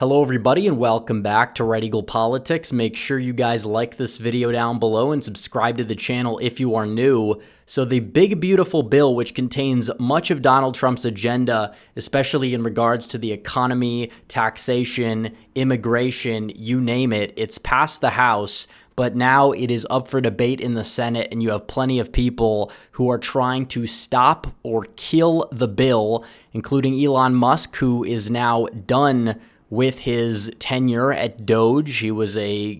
Hello everybody and welcome back to Red Eagle Politics. Make sure you guys like this video down below and subscribe to the channel if you are new. So the big beautiful bill, which contains much of Donald Trump's agenda, especially in regards to the economy, taxation, immigration, you name it, it's passed the House. But now it is up for debate in the Senate, and you have plenty of people who are trying to stop or kill the bill, including Elon Musk, who is now done with his tenure at Doge. He was a,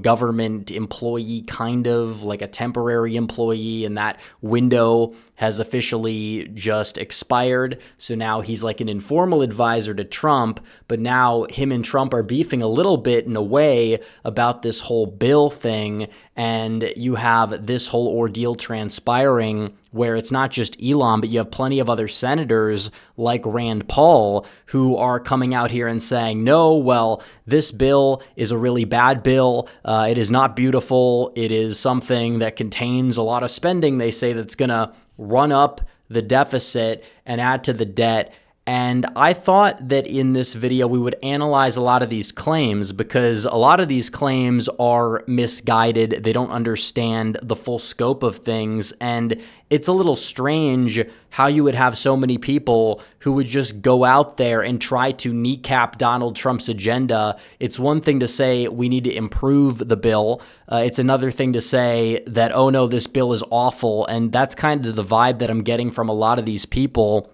government employee, kind of like a temporary employee, and that window has officially just expired. So now he's like an informal advisor to Trump, but now him and Trump are beefing a little bit in a way about this whole bill thing, and you have this whole ordeal transpiring where it's not just Elon, but you have plenty of other senators like Rand Paul who are coming out here and saying, no, well, this bill is a really bad bill. It is not beautiful. It is something that contains a lot of spending, they say, that's going to run up the deficit and add to the debt. And I thought that in this video we would analyze a lot of these claims because a lot of these claims are misguided. They don't understand the full scope of things. And it's a little strange how you would have so many people who would just go out there and try to kneecap Donald Trump's agenda. It's one thing to say we need to improve the bill. It's another thing to say that, oh no, this bill is awful. And that's kind of the vibe that I'm getting from a lot of these people,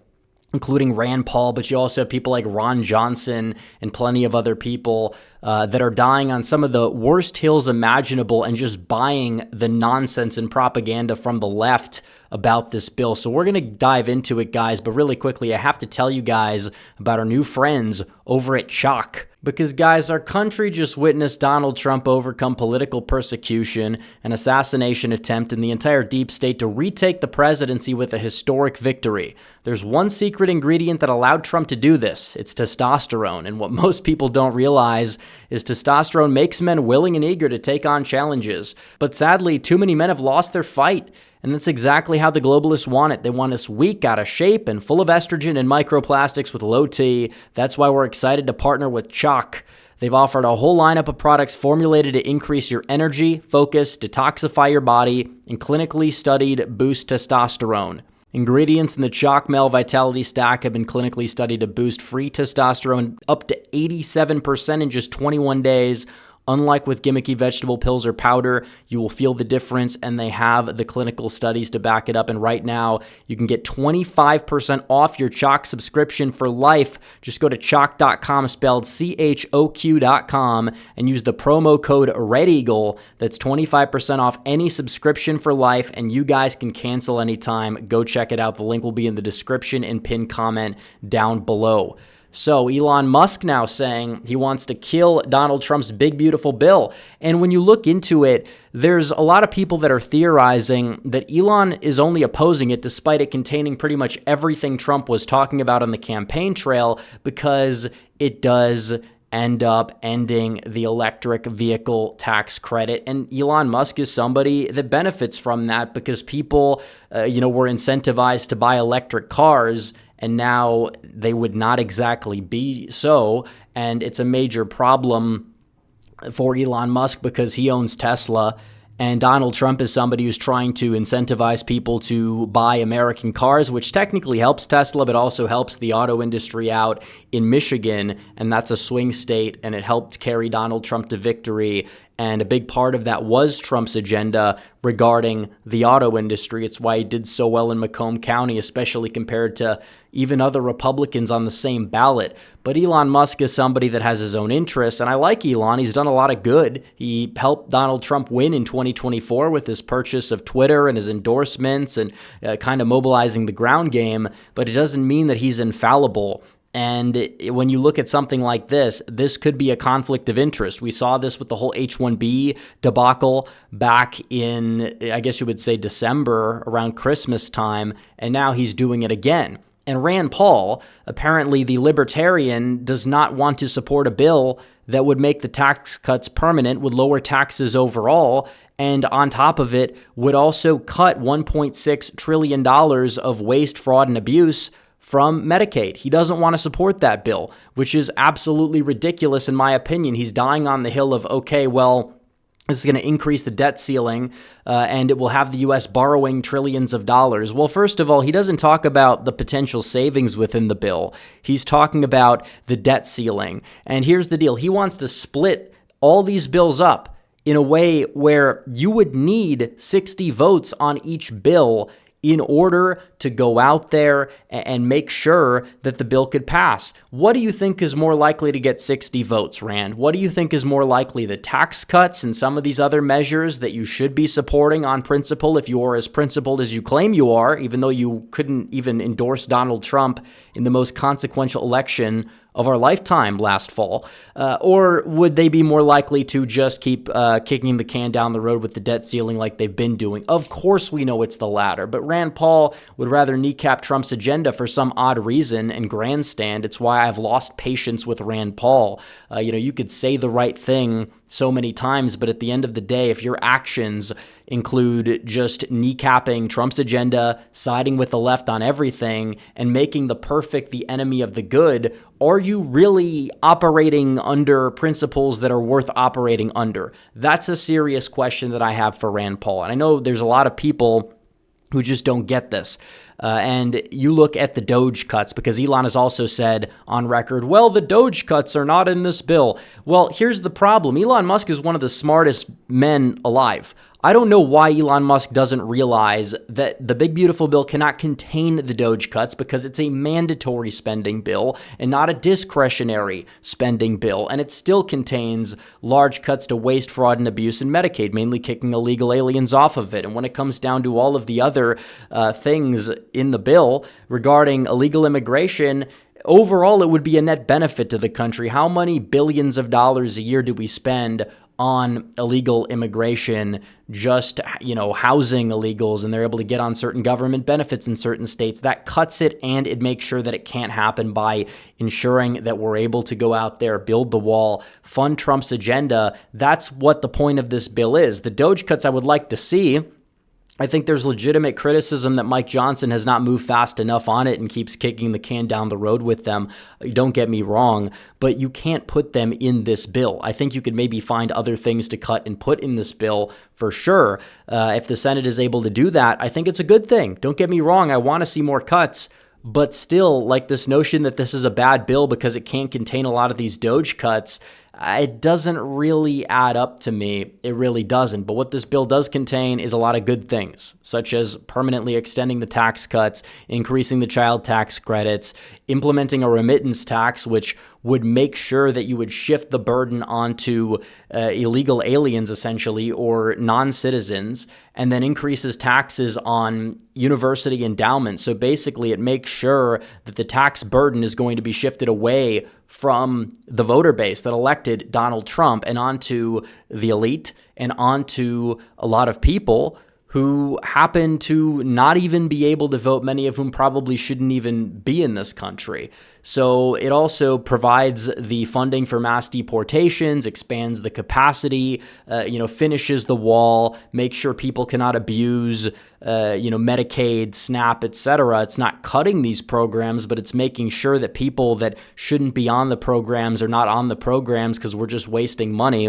including Rand Paul, but you also have people like Ron Johnson and plenty of other people that are dying on some of the worst hills imaginable and just buying the nonsense and propaganda from the left about this bill. So we're going to dive into it, guys, but really quickly, I have to tell you guys about our new friends over at Chalk. Because, guys, our country just witnessed Donald Trump overcome political persecution, an assassination attempt, and the entire deep state to retake the presidency with a historic victory. There's one secret ingredient that allowed Trump to do this. It's testosterone. And what most people don't realize is testosterone makes men willing and eager to take on challenges. But sadly, too many men have lost their fight. And that's exactly how the globalists want it. They want us weak, out of shape, and full of estrogen and microplastics with low T. That's why we're excited to partner with Chalk. They've offered a whole lineup of products formulated to increase your energy, focus, detoxify your body, and clinically studied boost testosterone. Ingredients in the Chalk Male Vitality Stack have been clinically studied to boost free testosterone up to 87% in just 21 days. Unlike with gimmicky vegetable pills or powder, you will feel the difference, and they have the clinical studies to back it up. And right now, you can get 25% off your Chalk subscription for life. Just go to chalk.com, spelled CHOQ.com, and use the promo code REDEAGLE. That's 25% off any subscription for life, and you guys can cancel anytime. Go check it out. The link will be in the description and pinned comment down below. So Elon Musk now saying he wants to kill Donald Trump's big, beautiful bill. And when you look into it, there's a lot of people that are theorizing that Elon is only opposing it despite it containing pretty much everything Trump was talking about on the campaign trail, because it does end up ending the electric vehicle tax credit. And Elon Musk is somebody that benefits from that because people, were incentivized to buy electric cars, and now they would not exactly be so. And it's a major problem for Elon Musk because he owns Tesla. And Donald Trump is somebody who's trying to incentivize people to buy American cars, which technically helps Tesla, but also helps the auto industry out in Michigan. And that's a swing state, and it helped carry Donald Trump to victory. And a big part of that was Trump's agenda regarding the auto industry. It's why he did so well in Macomb County, especially compared to even other Republicans on the same ballot. But Elon Musk is somebody that has his own interests, and I like Elon. He's done a lot of good. He helped Donald Trump win in 2024 with his purchase of Twitter and his endorsements and kind of mobilizing the ground game, but it doesn't mean that he's infallible. And when you look at something like this could be a conflict of interest. We saw this with the whole H-1B debacle back in, I guess you would say, December, around Christmas time, and now he's doing it again. And Rand Paul, apparently the libertarian, does not want to support a bill that would make the tax cuts permanent, would lower taxes overall, and on top of it, would also cut $1.6 trillion of waste, fraud, and abuse from Medicaid. He doesn't want to support that bill, which is absolutely ridiculous in my opinion. He's dying on the hill of, okay, well, this is going to increase the debt ceiling, and it will have the U.S. borrowing trillions of dollars. Well, first of all, he doesn't talk about the potential savings within the bill. He's talking about the debt ceiling. And here's the deal. He wants to split all these bills up in a way where you would need 60 votes on each bill in order to go out there and make sure that the bill could pass. What do you think is more likely to get 60 votes, Rand? What do you think is more likely, the tax cuts and some of these other measures that you should be supporting on principle if you are as principled as you claim you are, even though you couldn't even endorse Donald Trump in the most consequential election of our lifetime last fall? Or would they be more likely to just keep kicking the can down the road with the debt ceiling like they've been doing? Of course we know it's the latter, but Rand Paul would rather kneecap Trump's agenda for some odd reason and grandstand. It's why I've lost patience with Rand Paul. You could say the right thing so many times, but at the end of the day, if your actions include just kneecapping Trump's agenda, siding with the left on everything, and making the perfect the enemy of the good, are you really operating under principles that are worth operating under? That's a serious question that I have for Rand Paul. And I know there's a lot of people who just don't get this. And you look at the Doge cuts, because Elon has also said on record, well, the Doge cuts are not in this bill. Well, here's the problem. Elon Musk is one of the smartest men alive. I don't know why Elon Musk doesn't realize that the big beautiful bill cannot contain the Doge cuts, because it's a mandatory spending bill and not a discretionary spending bill. And it still contains large cuts to waste, fraud, and abuse in Medicaid, mainly kicking illegal aliens off of it. And when it comes down to all of the other things in the bill regarding illegal immigration, overall, it would be a net benefit to the country. How many billions of dollars a year do we spend on illegal immigration, just, housing illegals, and they're able to get on certain government benefits in certain states? That cuts it, and it makes sure that it can't happen by ensuring that we're able to go out there, build the wall, fund Trump's agenda. That's what the point of this bill is. The Doge cuts I would like to see. I think there's legitimate criticism that Mike Johnson has not moved fast enough on it and keeps kicking the can down the road with them. Don't get me wrong, but you can't put them in this bill. I think you could maybe find other things to cut and put in this bill for sure. If the Senate is able to do that, I think it's a good thing. Don't get me wrong. I want to see more cuts. But still, like, this notion that this is a bad bill because it can't contain a lot of these Doge cuts, it doesn't really add up to me. It really doesn't. But what this bill does contain is a lot of good things, such as permanently extending the tax cuts, increasing the child tax credits, implementing a remittance tax, which would make sure that you would shift the burden onto illegal aliens, essentially, or non-citizens, and then increases taxes on university endowments. So basically, it makes sure that the tax burden is going to be shifted away from the voter base that elected Donald Trump and onto the elite and onto a lot of people who happen to not even be able to vote, many of whom probably shouldn't even be in this country. So it also provides the funding for mass deportations, expands the capacity, finishes the wall, makes sure people cannot abuse, Medicaid, SNAP, etc. It's not cutting these programs, but it's making sure that people that shouldn't be on the programs are not on the programs because we're just wasting money.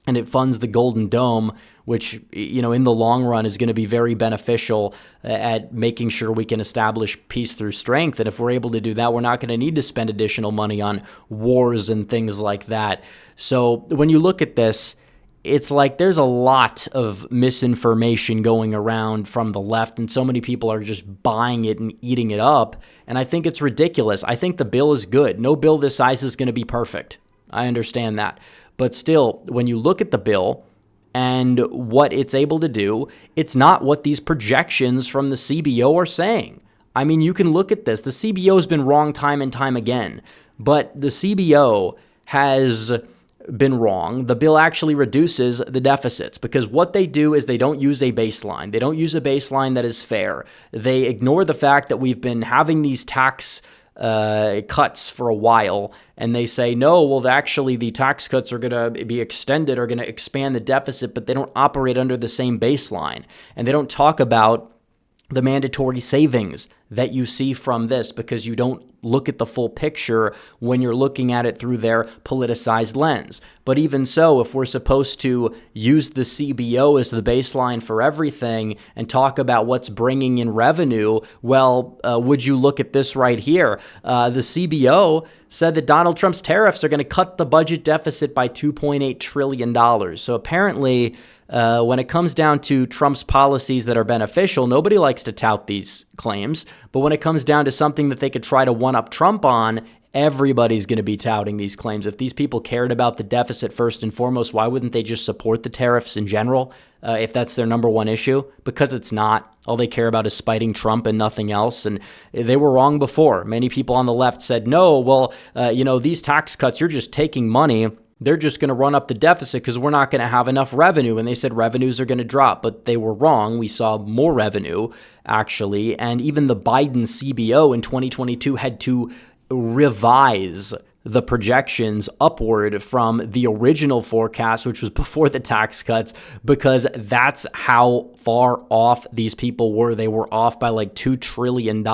And it funds the Golden Dome, which, in the long run is going to be very beneficial at making sure we can establish peace through strength. And if we're able to do that, we're not going to need to spend additional money on wars and things like that. So when you look at this, it's like there's a lot of misinformation going around from the left, and so many people are just buying it and eating it up. And I think it's ridiculous. I think the bill is good. No bill this size is going to be perfect. I understand that. But still, when you look at the bill and what it's able to do, it's not what these projections from the CBO are saying. I mean, you can look at this. The CBO has been wrong time and time again, but the CBO has been wrong. The bill actually reduces the deficits because what they do is they don't use a baseline. They don't use a baseline that is fair. They ignore the fact that we've been having these tax cuts for a while, and they say, no, well, actually the tax cuts are going to be extended, are going to expand the deficit, but they don't operate under the same baseline. And they don't talk about the mandatory savings that you see from this, because you don't look at the full picture when you're looking at it through their politicized lens. But even so, if we're supposed to use the CBO as the baseline for everything and talk about what's bringing in revenue, well, would you look at this right here? The CBO said that Donald Trump's tariffs are going to cut the budget deficit by $2.8 trillion. So apparently, when it comes down to Trump's policies that are beneficial, nobody likes to tout these claims. But when it comes down to something that they could try to one-up Trump on, everybody's going to be touting these claims. If these people cared about the deficit first and foremost, why wouldn't they just support the tariffs in general if that's their number one issue? Because it's not. All they care about is spiting Trump and nothing else. And they were wrong before. Many people on the left said, no, well, these tax cuts, you're just taking money. They're just going to run up the deficit because we're not going to have enough revenue. And they said revenues are going to drop, but they were wrong. We saw more revenue, actually. And even the Biden CBO in 2022 had to revise the projections upward from the original forecast, which was before the tax cuts, because that's how far off these people were. They were off by like $2 trillion.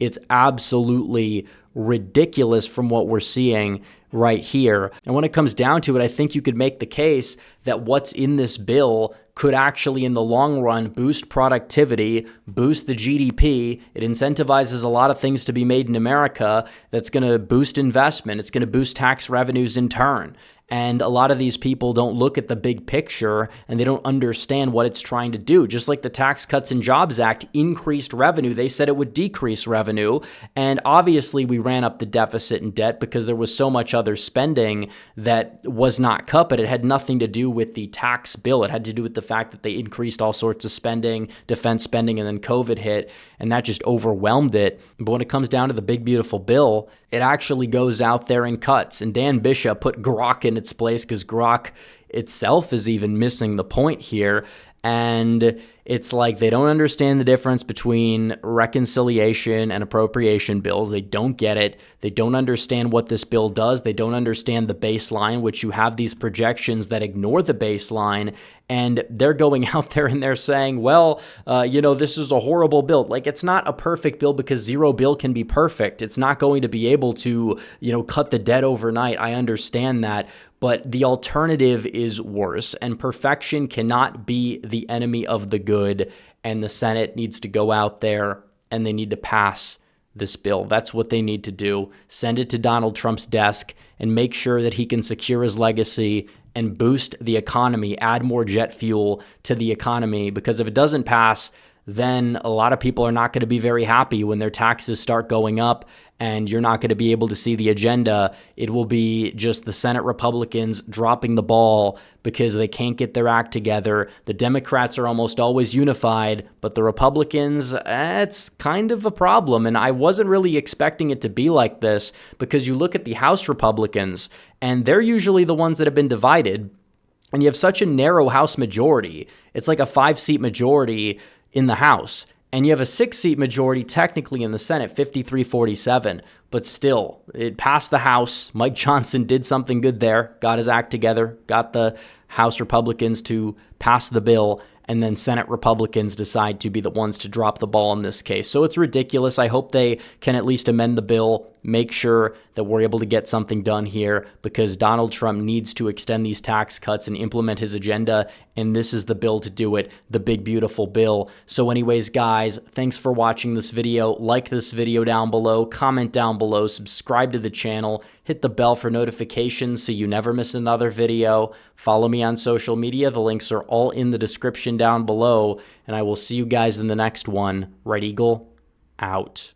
It's absolutely ridiculous from what we're seeing right here. And when it comes down to it, I think you could make the case that what's in this bill could actually, in the long run, boost productivity, boost the GDP. It incentivizes a lot of things to be made in America. That's going to boost investment. It's going to boost tax revenues in turn. And a lot of these people don't look at the big picture and they don't understand what it's trying to do. Just like the Tax Cuts and Jobs Act increased revenue, they said it would decrease revenue. And obviously we ran up the deficit and debt because there was so much other spending that was not cut, but it had nothing to do with the tax bill. It had to do with the fact that they increased all sorts of spending, defense spending, and then COVID hit, and that just overwhelmed it. But when it comes down to the big, beautiful bill, it actually goes out there and cuts. And Dan Bishop put grok in its place because grok itself is even missing the point here. And it's like they don't understand the difference between reconciliation and appropriation bills. They don't get it. They don't understand what this bill does. They don't understand the baseline, which you have these projections that ignore the baseline. And they're going out there and they're saying, well, this is a horrible bill. Like, it's not a perfect bill because zero bill can be perfect. It's not going to be able to, cut the debt overnight. I understand that. But the alternative is worse, and perfection cannot be the enemy of the good, and the Senate needs to go out there and they need to pass this bill. That's what they need to do. Send it to Donald Trump's desk and make sure that he can secure his legacy and boost the economy, add more jet fuel to the economy, because if it doesn't pass, then a lot of people are not going to be very happy when their taxes start going up and you're not going to be able to see the agenda. It will be just the Senate Republicans dropping the ball because they can't get their act together. The Democrats are almost always unified, but the Republicans, it's kind of a problem. And I wasn't really expecting it to be like this, because you look at the House Republicans and they're usually the ones that have been divided. And you have such a narrow House majority. It's like a 5-seat majority in the House. And you have a 6-seat majority technically in the Senate, 53-47. But still, it passed the House. Mike Johnson did something good there, got his act together, got the House Republicans to pass the bill, and then Senate Republicans decide to be the ones to drop the ball in this case. So it's ridiculous. I hope they can at least amend the bill, make sure that we're able to get something done here, because Donald Trump needs to extend these tax cuts and implement his agenda, and this is the bill to do it, the big, beautiful bill. So anyways, guys, thanks for watching this video. Like this video down below, comment down below, subscribe to the channel, hit the bell for notifications so you never miss another video. Follow me on social media. The links are all in the description down below, and I will see you guys in the next one. Red Eagle, out.